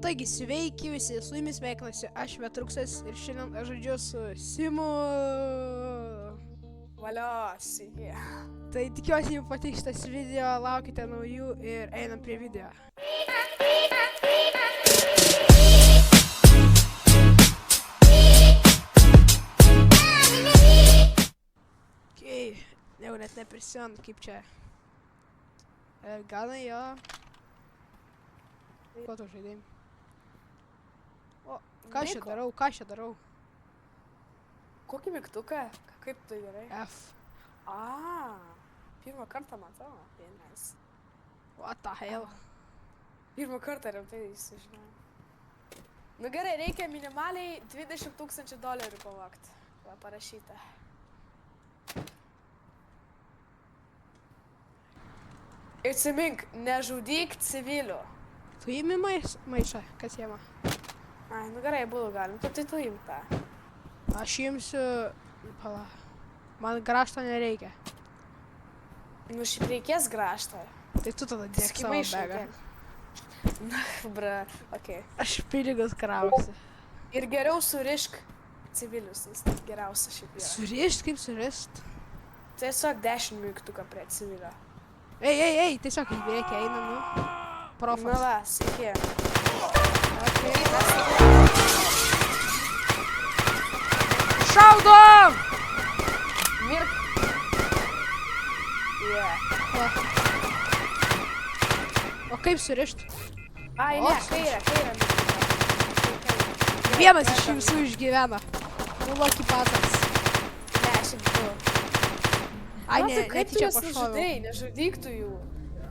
Taigi, sveiki visi, su jumis sveikinasi aš Vetruksas ir šiandien aš žaidžiu su Simu. Valio, sveiki. Tai tikiuosi jums patiks šitas video, laukite naujų ir einam prie video. Okay, jau net neprisimenu kaip čia. Gana jo. Ko tu žaidėjai? O, ką aš čia darau? Kokį mygtuką? Kaip tai gerai? F. Pirmą kartą matau. Vienas. What the hell? Pirmą kartą rimtai sužinau. Nu gerai, reikia minimaliai $20,000 pavogti. Va, parašyta. Ir atsimink, nežudyk civilių. Tu įimi maišą, kas jėma? Ai, nu gerai, būtų galim. Tai tu imk tą. Aš imsiu... Pala. Man grašto nereikia. Nu šiaip reikės graštą. Tai tu tada dėk savo begą. Na, bra, okei. Aš pinigus krausiu. Ir geriau surišk civilius, nes tai geriausia šiaip yra. Surišt? Kaip surišt? Tiesiog 10 mygtuką prie civilio. Ei, tiesiog į priekį einam, nu. Profas. Na va, sveiki. Šaudom! Mirk. O kaip surišt? Ai, ne, kairę. Vienas iš visų išgyvena. Nu, Loki patas. Ne, šiaip du. Ai, ne, kaip tu netyčia juos pašoviau. nužudai, nežudyk tu jų.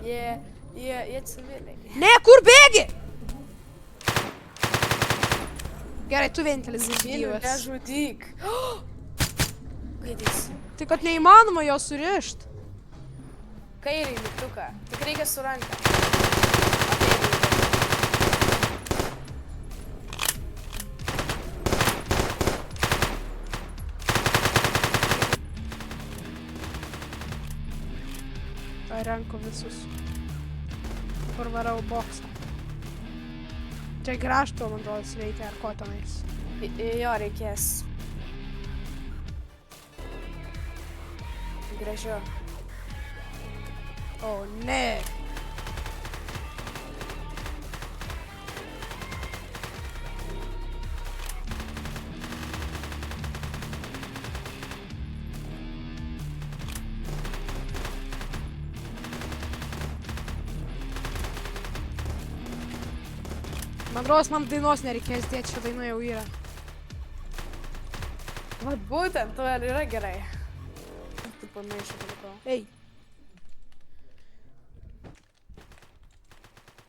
Jie civiliai. Ne, kur bėgi? Gerai, tu vienintelis Civilių gyvas. nežudyk. Gaidys. Tai kad neįmanoma jo surišt. Kairį mygtuką. Tik reikia su ranka. Tai renku visus. Kur varau boksą. Čia grašto, man atrodo, reikia, ar ko tenais. Jo reikės. Gražiu. O, ne. Man atrodo, man dainos nereikės dėti, šia daina jau yra. Vat būtent, tu ir yra gerai. Tu pamaišai palikau. Ei,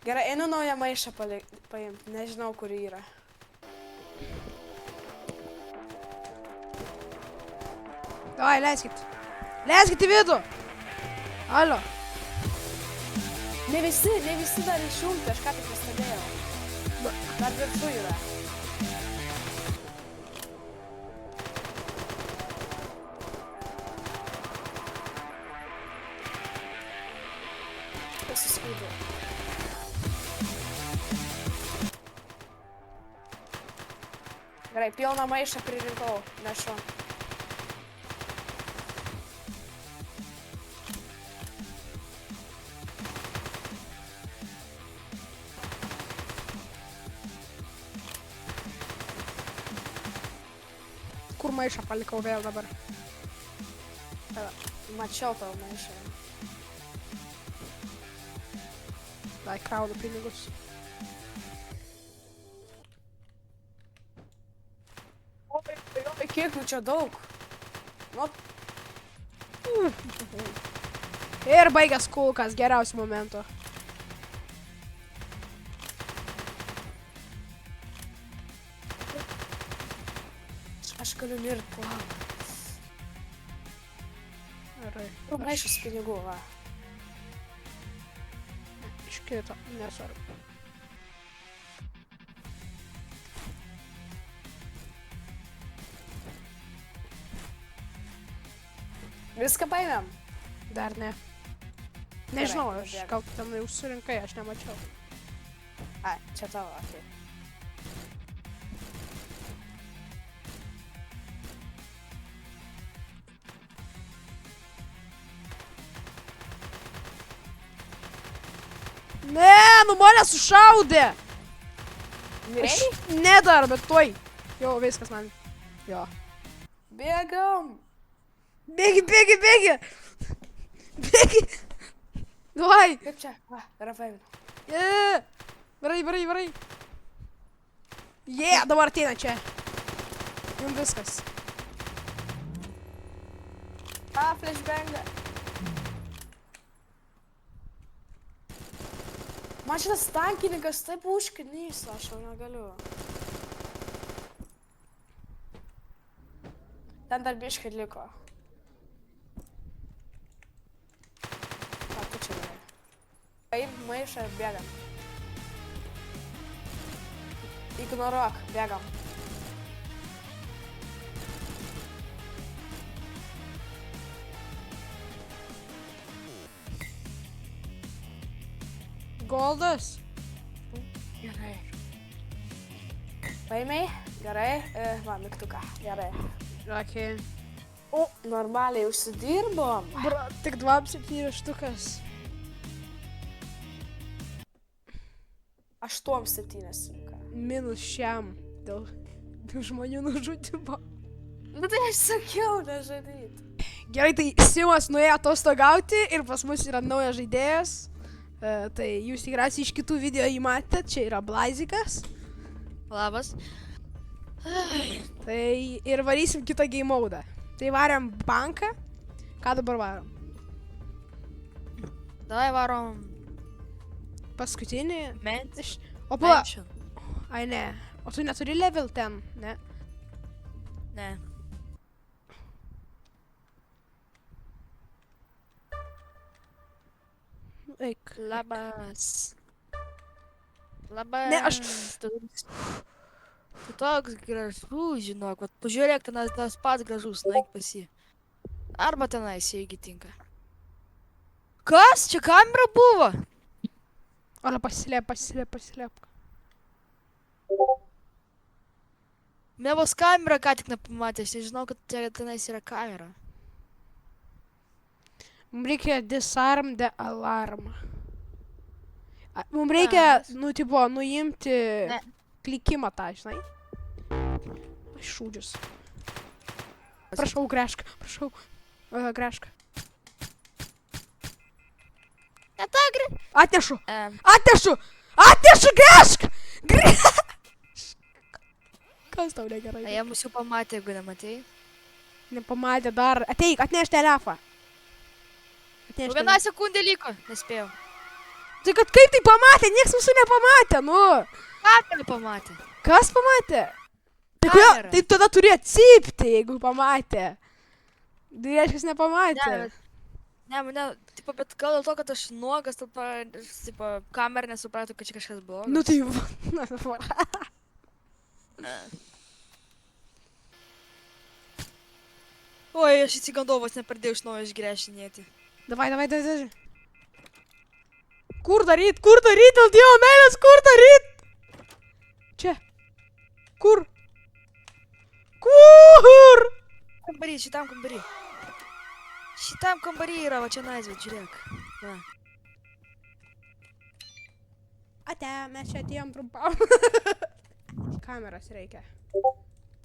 Gerai, einu naują maišą paimti. Nežinau, kur yra. davai, leiskit. Leiskit į vidų. Alio. Ne visi dar išjungti, aš ką tik pastebėjau. Dar viršų yra. Pasiskydau. Gerai, pilną maišą pririnkau, nešu. Kur maišą palikau vėl dabar? Mačiau tavo maišą. Dai, kraunu pinigus. Oi, kiek jų čia daug. Nu, Ir baigęs kulkas, geriausių momentų. aš galiu mirt, palauk. Gerai. Maišas pinigų, va. Iš kito, nesvarbu. Viską paėmėm? Dar ne. Nežinau, Gerai, aš pabėgam. gal ten jau surinkai, aš nemačiau. Ai, čia tavo, okei. Ne, nu mane sušaudė. Mirėjai? Ne dar, bet tuoj. Jau, viskas man. Jo. Bėgam. Bėgi, bėgi, bėgi. Bėgi. Duoj. Kaip čia? Va, Rafaelio. Varai, varai, varai. Dabar ateina čia. Jums viskas. Flashbangą. Man šitas tankininkas taip užknyso, aš jau negaliu. Ten dar biškai liko. Tu čia gerai. Paim maišą ir bėgam. Ignoruok, bėgam. Goldas. Gerai. Paėmei? Gerai. Va, mygtuką. Gerai. Okay. O, normaliai užsidirbom. Tik 27 štukas. 8-7. Minus šiam dėl žmonių nužudymo. Nu tai aš sakiau, nežadyt. Gerai, tai Simas nuėjo atostogauti ir pas mus yra naujas žaidėjas. Tai jūs tikriausiai iš kitų video jį matėte, čia yra Blaizikas. Labas. Tai ir varysim kitą game modą. Tai varėm banką. Ką dabar varom? Davai varom Paskutinį? O pala. Mansion. Ai ne. O tu neturi level ten, ne? Ne. Eik. Labas. Labas. Ne, aš- Tu toks gražus, žinok, vat pažiūrėk, tas pats gražus, naik pas jį. Arba tenais irgi tinka. Kas? Čia kamera buvo? Ola, pasilėp. Mevos kamera ką tik nepamatęs, nežinau, kad tenais yra kamera. Mums reikia disarm the alarm. Mums reikia, tipo, nuimti Ne. klikimą tą, žinai. Aš šūdžius. Prašau, grešk. Prašau. Grešk. Netagri. Atnešu. Atnešu, grešk. Kas tau negerai? Jie mus jau pamatė, jeigu nematėjai. Nepamatė dar. Ateik, atneš telefą. Nu, viena sekundė liko, nespėjau. Tai kad kaip tai pamatė? Niekas mūsų nepamatė, nu. Kamera pamatė. Kas pamatė? Tai, Kamera. tai tada turi atsipti, jeigu pamatė. Tai reiškia, nepamatė. Ne, tipo, bet gal dėl to, kad aš nuogas, tipo, kamera nesuprato, kad čia kažkas blogas. Nu tai va. Oi, aš įsigandau, vos nepradėjau iš naujo išgręžinėti. Davai. Kur daryt, dėl Dievo meilės, kur daryt? Čia. Kur? Kambarį, šitam kambarį. Šitam kambarį yra, va čia naizvė, žiūrėk. Va. Ate, mes čia atėjom trumpam. Kameras reikia.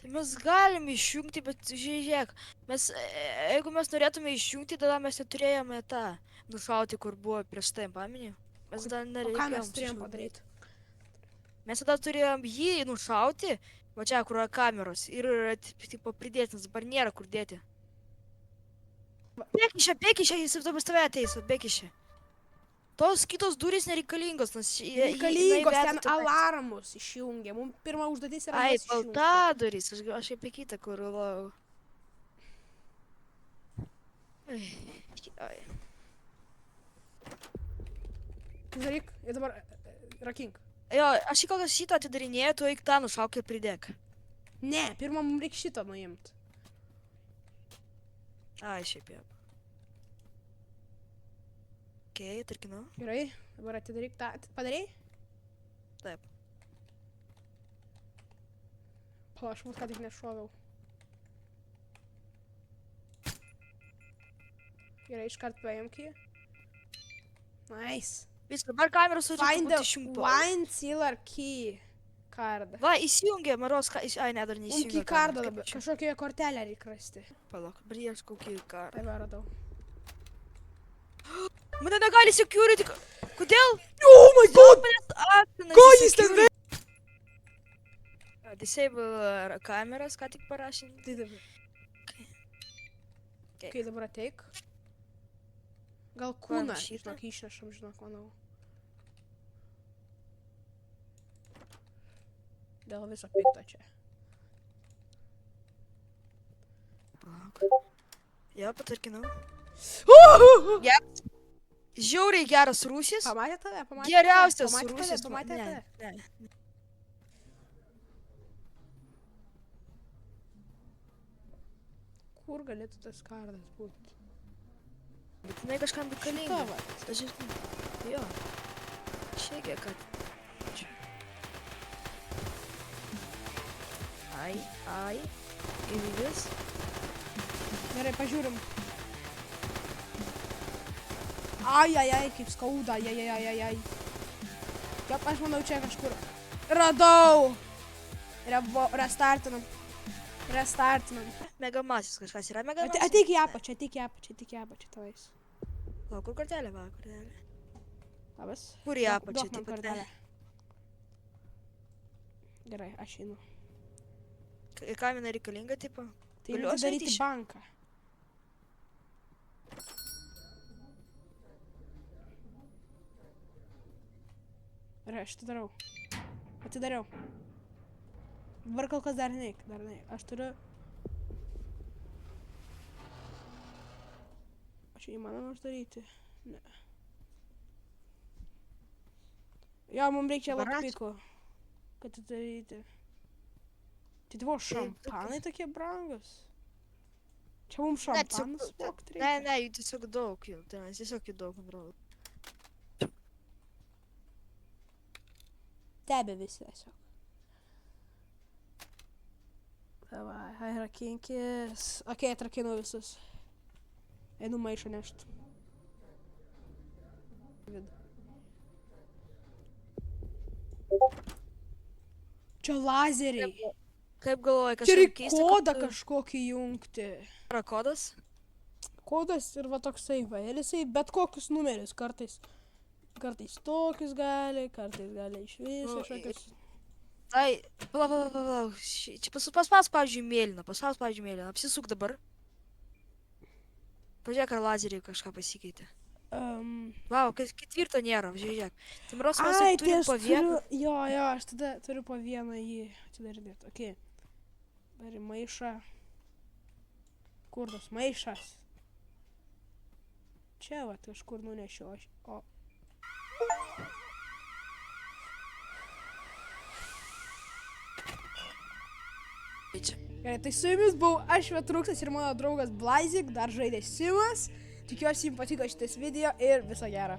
Tai mes galim išjungti, bet žiūrėk, jeigu mes norėtume išjungti, tada mes neturėjome tą nušauti, kur buvo prieš tai, paminėjau. Mes tada O nereikėjom. ką mes turėjom padaryti? Mes tada turėjom jį nušauti, va čia, kur yra kameros, ir tipo pridėti, nes dabar nėra kur dėti. Bėk iš čia, jis dabar tave ateis, bėk iš čia. Tos kitos durys nereikalingos, nes... Reikalingos ten alarmus išjungia. Mums pirma užduotis yra Ai, jas išjungti. balta durys, aš apie kitą, kur laukiau. Ai. Daryk, ir dabar rakink. Jo, aš į kokią šitą atidarinėjau, tu eik tą nušauk ir pridėk. Ne, pirma mums reikia šitą nuimti. Ai, šiaip jau. Okei, tarkinu. Gerai, dabar atidaryk tą. Padarei? Taip. Pala, aš mus ką tik nešoviau. Gerai, iškart paimk jį. Nice. Viskas, dabar kameros turi Find the būti išjungtos. wine cellar key card. Va, įsijungė, Maros, ai, ne, dar Key neįsijungė. card kameros, dabar. kaip čia? Kažkokią kortelę reikia rasti. Palauk, dabar ieškau key card. Tai va, radau. Mane negali security. Kodėl? Oh my god! Ką jis ten veikia? Disable kameras, ką tik parašė. Tai dabar. Okay. Kai dabar ateik. Gal kūną, šitą? žinok, išnešam, žinok, manau. Dėl viso pikto čia. Palauk. Jo, patvirtinau. Žiauriai geras rūsis. Pamatė tave, pamatė tave. Geriausias Pamatė tave, rūsis. pamatė tave. Ne. Kur galėtų tas kardas būti? Bet jinai kažkam reikalinga. Šita va. Aš žinau. Jo. Šiek kad. Čia. Ai. Ir vis. Gerai, pažiūrim. Ai, kaip skauda, ai. Jop, aš manau čia kažkur. Radau! Restartinam. Megamasis kažkas yra megamasis. Ateik į apačią, tavais. O, kur kortelė, va, kortelė. Labas. Kur į apačią, Duok man taip kortelę. Gerai, aš einu. Ir kam jinai reikalinga, tipo? Tai Galiu reikia aš daryti eiti iš- banką. Gerai, aš atidariau. Dabar kol kas dar neik. Aš turiu... Čia įmanoma uždaryti? Ne. Jo, mums reikia Dabar lakpikų, kad atidaryti. Tai tavo šampanai tokie brangus? Čia mums šampanus sprogti reikia? Ne, jų tiesiog daug, tiesiog jų daug, man atrodo. Stebi visi tiesiog. Davai, rakinkis. Ok, atrakinu visus. Einu maišą nešt. Čia lazeriai. Kaip galvoji, Čia kažkaip reikia keista, kodą kad kažkokį jungti. yra kodas? Kodas ir va toksai va. Ir jisai bet kokius numerius kartais. Kartais tokius gali, kartais gali iš viso Nu, kažkokius. Tai, palauk. Čia paspaus, pavyzdžiui, mėlyną. Apsisuk dabar. Pažiūrėk, ar lazeriai kažką pasikeitė. Vau, ketvirto nėra, žiūrėk. Tai Maros, mes Ai, jau tai turim aš po vieną. turiu, jo, aš tada turiu po vieną jį atidarinėti. Ok. Dar į maišą. Kur tas maišas? Čia va, kažkur nunešiau aš. O. Gerai, tai su jumis buvau aš Vetruksas ir mano draugas Blaizik, dar žaidė Simas. Tikiuosi jums patiko šitas video ir viso gero.